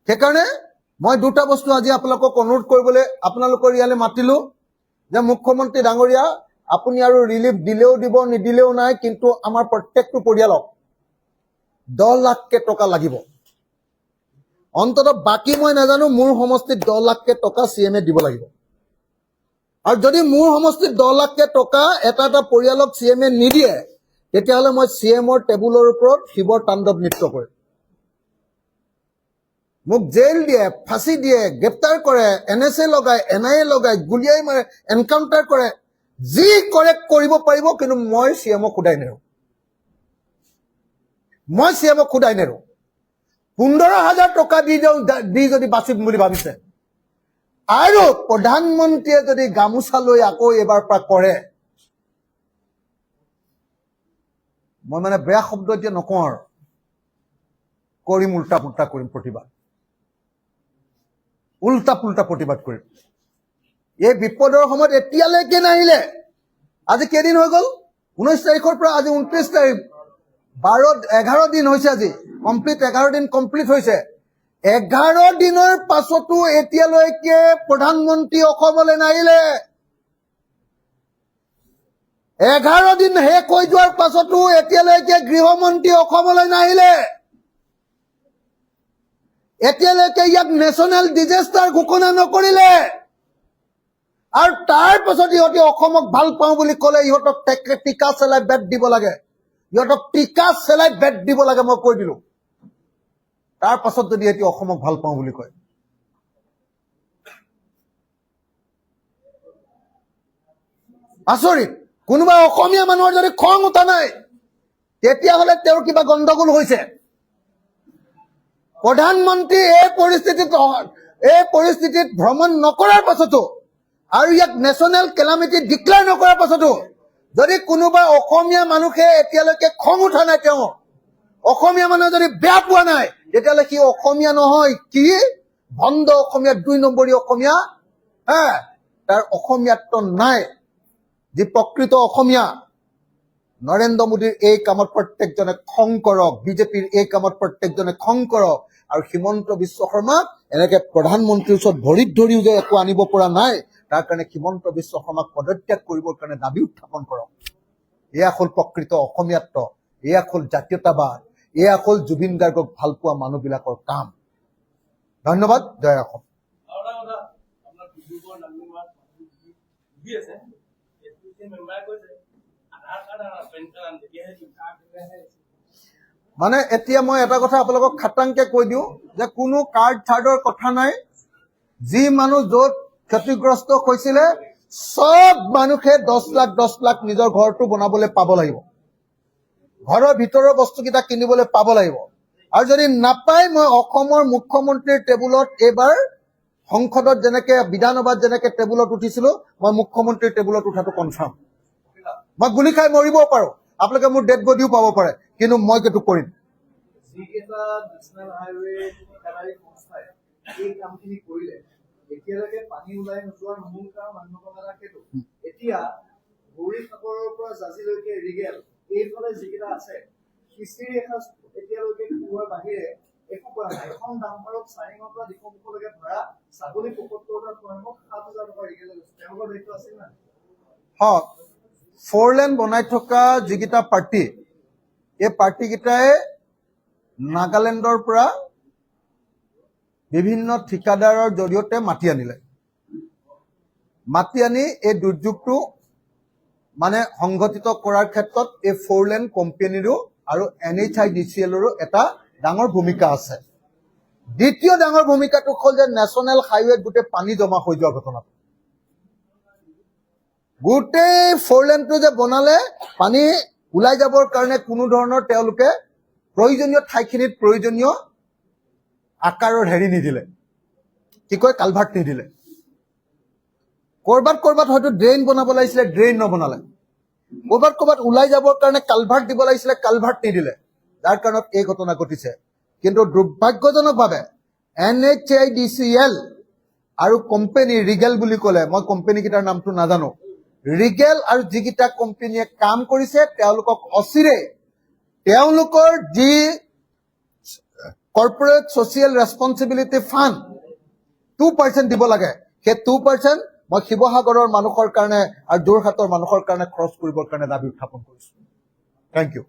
সেইকাৰণে মই দুটা বস্তু আজি আপোনালোকক অনুৰোধ কৰিবলৈ আপোনালোকৰ ইয়ালৈ মাতিলো যে মুখ্যমন্ত্ৰী ডাঙৰীয়া আপুনি আৰু ৰিলিফ দিলেও দিব নিদিলেও নাই, কিন্তু আমাৰ প্ৰত্যেকটো পৰিয়ালক 10 লাখকে টকা লাগিব। অন্ততঃ বাকী মই নাজানো, মোৰ সমষ্টিত 10 লাখকে টকা CMে দিব লাগিব। আৰু যদি মোৰ সমষ্টিত 10 লাখকে টকা এটা এটা পৰিয়ালক CMে নিদিয়ে, তেতিয়াহ'লে মই CMৰ টেবুলৰ ওপৰত শিৱৰ তাণ্ডৱ নৃত্য কৰিম। মোক জেল দিয়ে, ফাঁচি দিয়ে, গ্ৰেপ্তাৰ কৰে, NSA লগায়, NIA লগায়, গুলিয়াই মাৰে, এনকাউণ্টাৰ কৰে, যি কৰে কৰিব পাৰিব, কিন্তু মই CMক সোধাই নেৰো। মই CMক সোধাই নেৰো। 15,000 টকা দি যদি বাচিম বুলি ভাবিছে, আৰু প্ৰধানমন্ত্ৰীয়ে যদি গামোচা লৈ আকৌ এবাৰ পৰা কৰে, মই মানে বেয়া শব্দ এতিয়া নকওঁ আৰু, কৰিম উল্টা পুল্টা কৰিম প্ৰতিবাদ, উল্টা পুল্টা প্ৰতিবাদ কৰিম। এই বিপদৰ সময়ত এতিয়ালৈকে নাহিলে। আজি কেইদিন হৈ গ'ল? 19 তাৰিখৰ পৰা আজি 29 তাৰিখ, 11 দিন হৈছে। আজি কমপ্লিট 11 দিন কমপ্লিট হৈছে। 11 দিনৰ পাছতো এতিয়ালৈকে প্ৰধানমন্ত্ৰী অসমলৈ নাহিলে। 11 দিন শেষ হৈ যোৱাৰ পাছতো এতিয়ালৈকে গৃহমন্ত্ৰী অসমলৈ নাহিলে। এতিয়ালৈকে ইয়াক নেশ্যনেল ডিজাষ্টাৰ ঘোষণা নকৰিলে। আৰু তাৰ পাছত ইহঁতে অসমক ভাল পাওঁ বুলি ক'লে ইহঁতক টিকা চেলাই বেট দিব লাগে। ইহঁতক টিকা চেলাই বেট দিব লাগে, মই কৈ দিলো। তাৰ পাছত যদি এটি অসমক ভাল পাওঁ বুলি কয়, আচৰিত। কোনোবা অসমীয়া মানুহৰ যদি খং উঠা নাই, তেতিয়াহ'লে তেওঁৰ কিবা গণ্ডগোল হৈছে। প্ৰধানমন্ত্ৰী এই পৰিস্থিতিত ভ্ৰমণ নকৰাৰ পাছতো আৰু ইয়াক নেশ্যনেল কেলামিটি ডিক্লেয়াৰ নকৰাৰ পাছতো যদি কোনোবা অসমীয়া মানুহে এতিয়ালৈকে খং উঠা নাই, তেওঁ অসমীয়া মানুহে যদি বেয়া পোৱা নাই, তেতিয়াহ'লে সি অসমীয়া নহয়, কি ভণ্ড অসমীয়া, 2 নম্বৰী অসমীয়া। তাৰ অসমীয়াত্ব নাই। যি প্ৰকৃত অসমীয়া, নৰেন্দ্ৰ মোদীৰ এই কামত প্ৰত্যেকজনে খং কৰক, বিজেপিৰ এই কামত প্ৰত্যেকজনে খং কৰক। আৰু হিমন্ত বিশ্ব শৰ্মাক এনেকে প্ৰধানমন্ত্ৰীৰ ওচৰত ভৰিত ধৰিও যে একো আনিব পৰা নাই, তাৰ কাৰণে হিমন্ত বিশ্ব শৰ্মাক পদত্যাগ কৰিবৰ কাৰণে দাবী উত্থাপন কৰক। এয়া হ'ল প্ৰকৃত অসমীয়াত্ব, এয়া হ'ল জাতীয়তাবাদ, এয়া হ'ল জুবিন গাৰ্গক ভাল পোৱা মানুহবিলাকৰ কাম। ধন্যবাদ। জয় অসম। মানে এতিয়া মই এটা কথা আপোনালোকক খাটাংকে কৈ দিওঁ যে কোনো কাৰ্ড চাৰ্ডৰ কথা নাই। যি মানুহ য'ত ক্ষতিগ্ৰস্ত হৈছিলে, সব মানুহে 10 লাখ নিজৰ ঘৰটো বনাবলৈ পাব লাগিব, ঘৰৰ ভিতৰৰ বস্তুকেইটা কিনিবলৈ পাব লাগিব। আৰু যদি নাপায়, মই অসমৰ মুখ্যমন্ত্ৰীৰ টেবুলত এইবাৰ সংসদত যেনেকে বিধানসভাত যেনেকে টেবুলত উঠিছিলো, মই মুখ্যমন্ত্ৰীৰ টেবুলত উঠাটো কনফাৰ্ম। মই গুলি খাই মৰিবও পাৰো, আপোনালোকে মোৰ ডেড বডিও পাব পাৰে, কিন্তু মই সেইটো কৰিম। যিকেইটা নেশ্যনেল হাইৱে ঠিকাদাৰী সংস্থাই এই কামখিনি কৰিলে, এতিয়ালৈকে পানী ওলাই নোযোৱাৰ মূল কাৰণ অন্যতম এটা সেইটো। এতিয়া গৌৰী সাগৰৰ পৰা জাজিলৈকে ৰিগেল, এইফালে যিকেইটা আছে, খিচিৰি এসাঁজ এতিয়ালৈকে খোৱাৰ বাহিৰে একো কৰা নাই। এখন ডাম্পাৰত চাৰিঙৰ পৰা দিশমুখলৈকে ধৰা ছাগলী ৭৫টা খোৱাৰ ৭,০০০ টকা ৰিগেলে গৈছে। তেওঁলোকৰ দায়িত্ব আছিল না? 4 লেন বনাই থকা যিকেইটা পাৰ্টি, এই পাৰ্টিকেইটাই নাগালেণ্ডৰ পৰা বিভিন্ন ঠিকাদাৰৰ জৰিয়তে মাটি আনিলে। মাটি আনি এই দুৰ্যোগটো মানে সংঘটিত কৰাৰ ক্ষেত্ৰত এই 4 লেন কোম্পানীৰো আৰু NHIDCLৰো এটা ডাঙৰ ভূমিকা আছে। দ্বিতীয় ডাঙৰ ভূমিকাটো হ'ল যে নেশ্যনেল হাইৱেত গোটেই পানী জমা হৈ যোৱা ঘটনাটো। গোটেই 4 লেনটো যে বনালে, পানী ওলাই যাবৰ কাৰণে কোনো ধৰণৰ তেওঁলোকে প্ৰয়োজনীয় ঠাইখিনিত প্ৰয়োজনীয় আকাৰৰ হেৰি নিদিলে, কি কয়, কালভাৰ্ট নিদিলে। কৰবাত হয়তো ড্ৰেইন বনাব লাগিছিলে, ড্ৰেইন নবনালে। কৰবাত ওলাই যাবৰ কাৰণে কালভাৰ্ট দিব লাগিছিলে, কালভাৰ্ট নিদিলে, যাৰ কাৰণত এই ঘটনা ঘটিছে। কিন্তু দুৰ্ভাগ্যজনকভাৱে NHIDCL আৰু কোম্পানী ৰিগেল বুলি ক'লে, মই কোম্পানীকেইটাৰ নামটো নাজানো, ৰিগেল আৰু যিকেইটা কোম্পানীয়ে কাম কৰিছে, তেওঁলোকক অচিৰে তেওঁলোকৰ যি কৰ্পৰেট ছ'চিয়েল ৰেছপনচিবিলিটি ফাণ্ড 2% দিব লাগে। সেই 2% মই শিৱসাগৰৰ মানুহৰ কাৰণে আৰু যোৰহাটৰ মানুহৰ কাৰণে খৰচ কৰিবৰ কাৰণে দাবী উত্থাপন কৰিছো। Thank U.